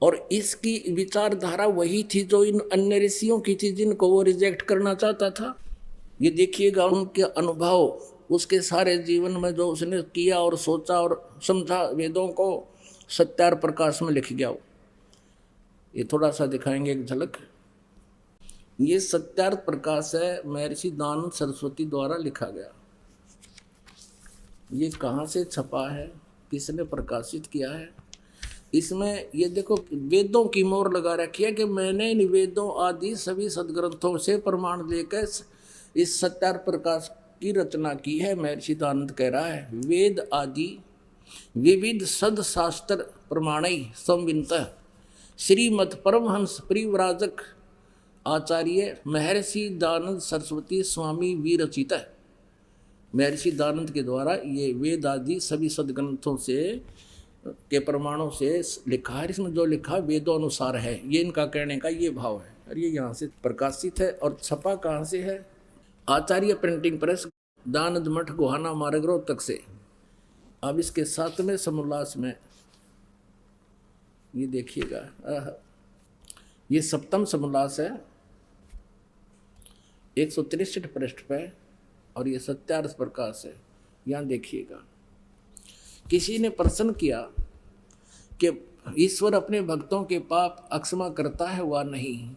Speaker 1: और इसकी विचारधारा वही थी जो इन अन्य ऋषियों की थी जिनको वो रिजेक्ट करना चाहता था। ये देखिएगा उनके अनुभव, उसके सारे जीवन में जो उसने किया और सोचा और समझा, वेदों को सत्यार प्रकाश में लिख गया। ये थोड़ा सा दिखाएंगे एक झलक। ये सत्यार्थ प्रकाश है, महर्षि दानंद सरस्वती द्वारा लिखा गया। ये कहाँ से छपा है, किसने प्रकाशित किया है? इसमें ये देखो वेदों की मोहर लगा रखी है कि मैंने इन वेदों आदि सभी सदग्रंथों से प्रमाण लेकर इस सत्यार्थ प्रकाश की रचना की है। महर्षि दानंद कह रहा है, वेद आदि विविध सद शास्त्र प्रमाणै संविनतः श्रीमद परमहंस परिव्राजक आचार्य महर्षि दानंद सरस्वती स्वामी विरचित है। महर्षि दानंद के द्वारा ये वेद आदि सभी सदग्रंथों से के प्रमाणों से लिखा है। इसमें जो लिखा वेदों अनुसार है, ये इनका कहने का ये भाव है। और ये यहाँ से प्रकाशित है। और छपा कहाँ से है? आचार्य प्रिंटिंग प्रेस, दानंद मठ, गोहाना मार्ग, रोहतक से। अब इसके 7वें समोल्लास में ये देखिएगा, ये 7वां समोल्लास है, 163 पृष्ठ पे, और ये सत्यार्थ प्रकाश है। यहाँ देखिएगा, किसी ने प्रश्न किया कि ईश्वर अपने भक्तों के पाप अक्षमा करता है वा नहीं?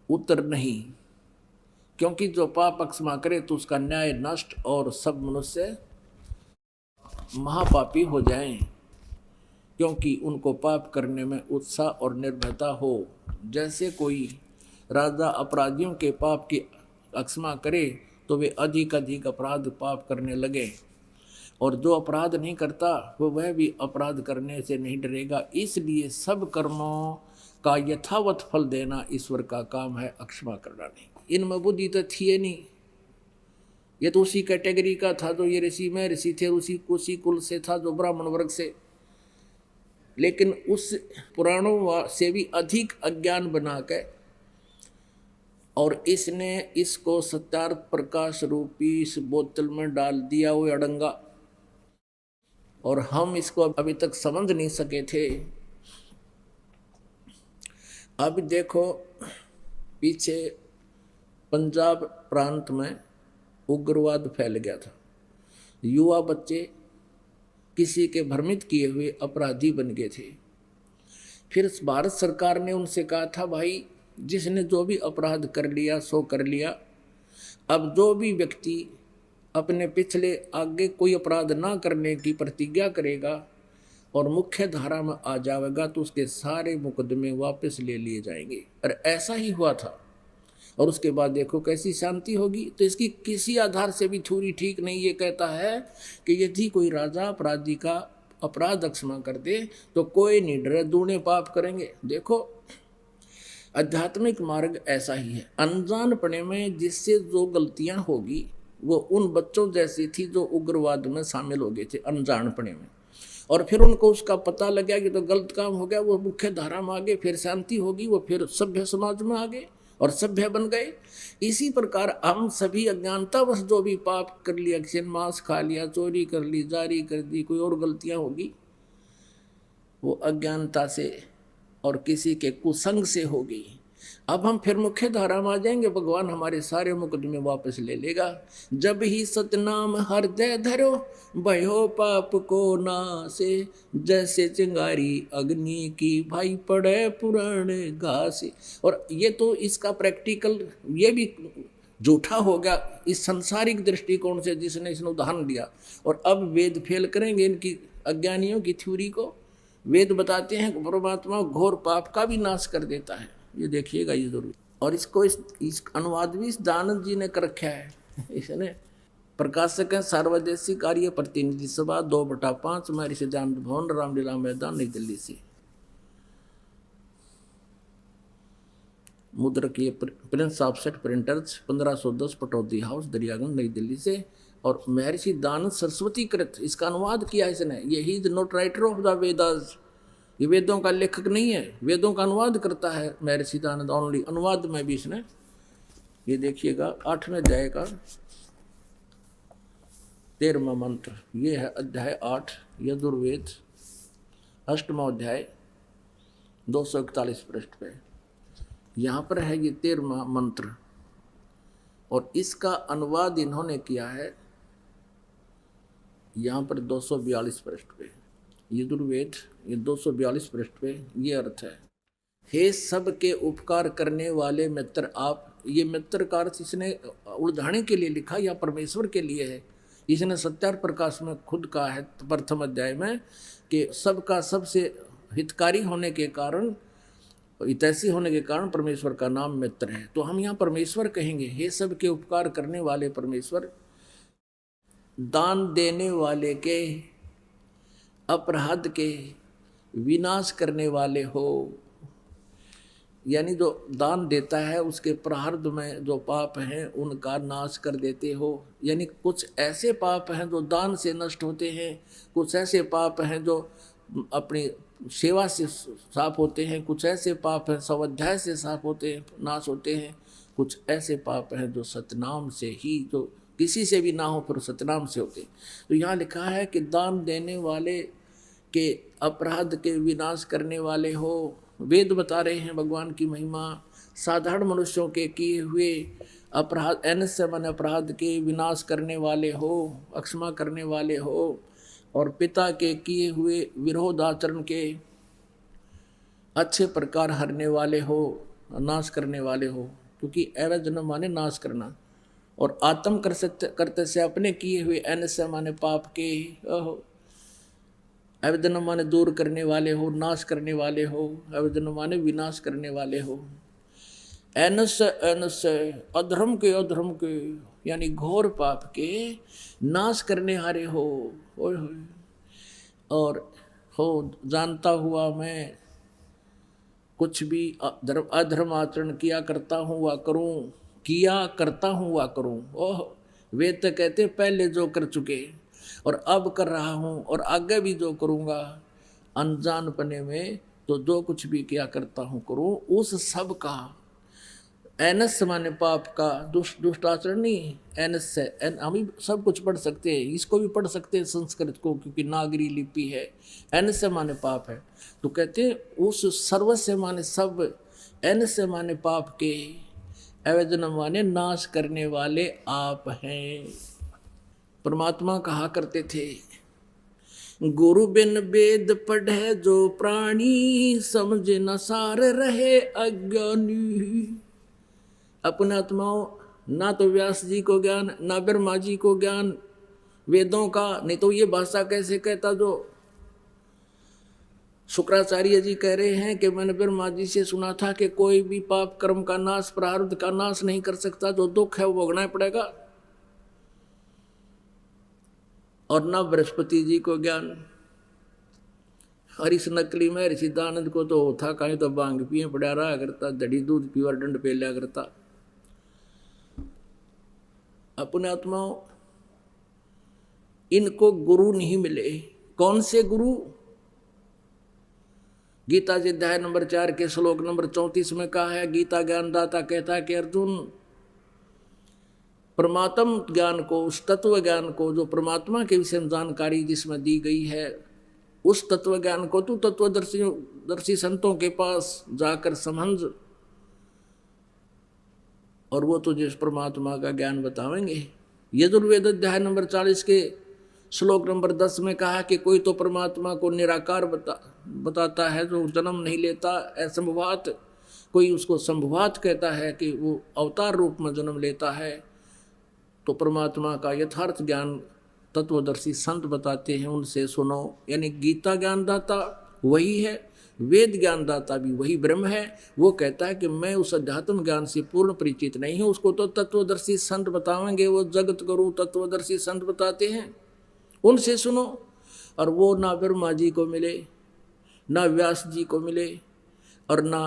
Speaker 1: उत्तर नहीं, क्योंकि जो पाप अक्षमा करे तो उसका न्याय नष्ट और सब मनुष्य महापापी हो जाएं, क्योंकि उनको पाप करने में उत्साह और निर्भयता हो। जैसे कोई राजा अपराधियों के पाप की अक्षमा करे तो वे अधिक अधिक अपराध पाप करने लगे, और जो अपराध नहीं करता वह भी अपराध करने से नहीं डरेगा। इसलिए सब कर्मों का यथावत फल देना ईश्वर का काम है, अक्षमा करना नहीं। इनमें बुद्धि तो थी नहीं, ये तो उसी कैटेगरी का था जो ये ऋषि में ऋषि थे, उसी कुल से था जो ब्राह्मण वर्ग से, लेकिन उस पुराणों से भी अधिक अज्ञान बना के और इसने इसको सत्यार्थ प्रकाश रूपी इस बोतल में डाल दिया वो अड़ंगा, और हम इसको अभी तक समझ नहीं सके थे। अब देखो, पीछे पंजाब प्रांत में उग्रवाद फैल गया था, युवा बच्चे किसी के भ्रमित किए हुए अपराधी बन गए थे। फिर भारत सरकार ने उनसे कहा था, भाई जिसने जो भी अपराध कर लिया सो कर लिया, अब जो भी व्यक्ति अपने पिछले आगे कोई अपराध ना करने की प्रतिज्ञा करेगा और मुख्य धारा में आ जाएगा तो उसके सारे मुकदमे वापस ले लिए जाएंगे। और ऐसा ही हुआ था। और उसके बाद देखो कैसी शांति होगी। तो इसकी किसी आधार से भी थ्योरी ठीक नहीं। ये कहता है कि यदि कोई राजा अपराधी का अपराध अक्षमा कर दे तो कोई नहीं डरे, दूने पाप करेंगे। देखो आध्यात्मिक मार्ग ऐसा ही है। अनजानपने में जिससे जो गलतियां होगी वो उन बच्चों जैसी थी जो उग्रवाद में शामिल हो गए थे अनजानपने में, और फिर उनको उसका पता लग गया कि तो गलत काम हो गया, वो मुख्य धारा में आ गए, फिर शांति होगी, वो फिर सभ्य समाज में आ गए और सभ्य बन गए। इसी प्रकार हम सभी अज्ञानतावश जो भी पाप कर लिया, किसी ने मांस खा लिया, चोरी कर ली, जारी कर दी, कोई और गलतियां होगी, वो अज्ञानता से और किसी के कुसंग से होगी। अब हम फिर मुख्य धारा में आ जाएंगे, भगवान हमारे सारे मुकदमे वापस ले लेगा। जब ही सतनाम हृदय धरो भयो पाप को नासे, जैसे चिंगारी अग्नि की भाई पड़े पुराण घासे। और ये तो इसका प्रैक्टिकल ये भी झूठा हो गया इस संसारिक दृष्टिकोण से जिसने इसने उदाहरण दिया। और अब वेद फेल करेंगे इनकी अज्ञानियों की थ्योरी को। वेद बताते हैं परमात्मा घोर पाप का भी नाश कर देता है, ये देखिएगा ये जरूर। और इसको इस अनुवाद भी इस दानंद जी ने कर रखा है। इसने प्रकाशक है सार्वदेशिक कार्य प्रतिनिधि सभा 2/5 महर्षि सिद्धांत भवन रामलीला मैदान नई दिल्ली से। मुद्रक ये Prince offset printers 1510 Pataudi house Daryaganj नई दिल्ली से। और महर्षि दानंद सरस्वती कृत इसका अनुवाद किया इसने। ये ही the not writer of the Vedas, ये वेदों का लेखक नहीं है, वेदों का अनुवाद करता है महर्षि दानंद ओनली। अनुवाद में भी इसने ये देखिएगा 8वें अध्याय का 13वां मंत्र, ये है अध्याय 8 यजुर्वेद 8वां अध्याय 241 पृष्ठ पे। यहाँ पर है ये 13वां मंत्र, और इसका अनुवाद इन्होंने किया है यहाँ पर 242 पृष्ठ पे। यजुर्वेद ये 242 पृष्ठ पे ये अर्थ है हे सबके उपकार करने वाले मित्र आप। ये मित्र का अर्थ इसने उलझाने के लिए लिखा या परमेश्वर के लिए है। इसने सत्यार्थ प्रकाश में खुद कहा है प्रथम अध्याय में कि सबका सबसे हितकारी होने के कारण, हितैषी होने के कारण परमेश्वर का नाम मित्र है। तो हम यहाँ परमेश्वर कहेंगे, हे सबके उपकार करने वाले परमेश्वर, दान देने वाले के अपराध के विनाश करने वाले हो। यानी जो दान देता है उसके प्रारब्ध में जो पाप हैं उनका नाश कर देते हो। यानी कुछ ऐसे पाप हैं जो दान से नष्ट होते हैं, कुछ ऐसे पाप हैं जो अपनी सेवा से साफ होते हैं, कुछ ऐसे पाप हैं स्वाध्याय से साफ होते हैं, नाश होते हैं, कुछ ऐसे पाप हैं जो सतनाम से ही, जो किसी से भी ना हो पर सतनाम से होते हैं। तो यहाँ लिखा है कि दान देने वाले के अपराध के विनाश करने वाले हो। वेद बता रहे हैं भगवान की महिमा। साधारण मनुष्यों के किए हुए अपराध, एनस्य मन अपराध के विनाश करने वाले हो, अक्षमा करने वाले हो, और पिता के किए हुए विरोध आचरण के अच्छे प्रकार हरने वाले हो, नाश करने वाले हो। क्योंकि एवजन माने नाश करना, और आत्म करते से अपने किए हुए एनस्य माने पाप के अवदन माने दूर करने वाले हो, नाश करने वाले हो, अवदन माने विनाश करने वाले हो। एनस एनस अधर्म के यानी घोर पाप के नाश करने हारे हो। और हो जानता हुआ मैं कुछ भी अधर्म आचरण किया करता हूँ वा करूँ, किया करता हूँ वा करूँ। ओह, वे तो कहते पहले जो कर चुके और अब कर रहा हूँ और आगे भी जो करूँगा, अनजानपने में तो जो कुछ भी किया करता हूँ करूँ, उस सब का एनस माने पाप का, दुष्ट आचरण नहीं, एनस से हम ही सब कुछ पढ़ सकते हैं, इसको भी पढ़ सकते हैं संस्कृत को, क्योंकि नागरी लिपि है। एनस से माने पाप है, तो कहते हैं उस सर्व से माने सब, एनस से माने पाप के, अवैधन माने नाश करने वाले आप हैं। परमात्मा कहा करते थे, गुरु बिन वेद पढ़े जो प्राणी, समझे न सार रहे अज्ञानी। अपने आत्माओं, ना तो व्यास जी को ज्ञान, ना ब्रह्मा जी को ज्ञान वेदों का, नहीं तो ये भाषा कैसे कहता। जो शुक्राचार्य जी कह रहे हैं कि मैंने ब्रह्मा जी से सुना था कि कोई भी पाप कर्म का नाश, प्रारब्ध का नाश नहीं कर सकता, जो दुख है वो भोगना पड़ेगा। और ना बृहस्पति जी को ज्ञान। और इस नकली में ऋषिदानंद को तो था कहीं तो बांग पिए पड़ा रहा करता, दड़ी दूध पीवा दंड पे लिया करता। अपने आत्माओं, इनको गुरु नहीं मिले। कौन से गुरु? गीता जी अध्याय नंबर 4 के श्लोक नंबर 34 में कहा है, गीता ज्ञानदाता कहता है कि अर्जुन, परमात्म ज्ञान को, उस तत्व ज्ञान को जो परमात्मा के विषय में जानकारी जिसमें दी गई है, उस तत्व ज्ञान को तू तत्वदर्शी संतों के पास जाकर समझ, और वो तुझे परमात्मा का ज्ञान बतावेंगे। यजुर्वेद अध्याय नंबर 40 के श्लोक नंबर 10 में कहा कि कोई तो परमात्मा को निराकार बताता है, जो जन्म नहीं लेता, असंभवात। कोई उसको संभवात कहता है कि वो अवतार रूप में जन्म लेता है। तो परमात्मा का यथार्थ ज्ञान तत्वदर्शी संत बताते हैं, उनसे सुनो। यानी गीता ज्ञानदाता वही है, वेद ज्ञानदाता भी वही ब्रह्म है। वो कहता है कि मैं उस अध्यात्म ज्ञान से पूर्ण परिचित नहीं हूँ, उसको तो तत्वदर्शी संत बतावेंगे। वो जगत गुरु तत्वदर्शी संत बताते हैं, उनसे सुनो। और वो ना ब्रह्मा जी को मिले, ना व्यास जी को मिले, और ना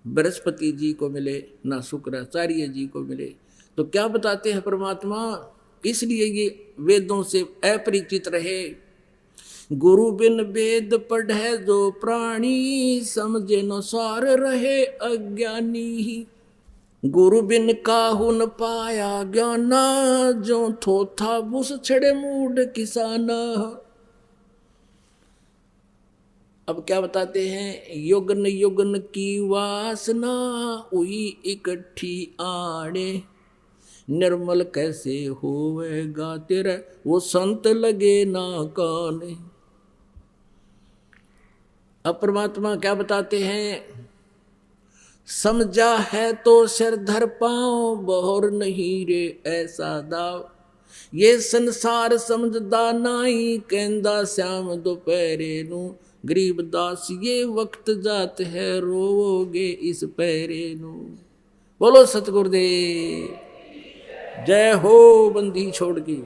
Speaker 1: बृहस्पति जी को मिले, ना शुक्राचार्य जी को मिले। तो क्या बताते हैं परमात्मा? इसलिए ये वेदों से अपरिचित रहे। गुरु बिन वेद पढ़े जो प्राणी, समझे न सार रहे अज्ञानी। गुरु बिन काहू न पाया ज्ञाना, जो थोथा बुस छड़े मूड किसाना। अब क्या बताते हैं? युगन युगन की वासना, उही इकट्ठी आड़े। निर्मल कैसे होवेगा तेरा, वो संत लगे ना काने। अब परमात्मा क्या बताते हैं, समझा है तो सिर धर पाओ, बहुर नहीं रे ऐसा दाव। ये संसार समझदा नाई, कहंदा श्याम दोपहरे नू। गरीब दास ये वक्त जात है, रोवोगे इस पैरे नू। बोलो सतगुरुदेव, जय हो बंदी छोड़ की।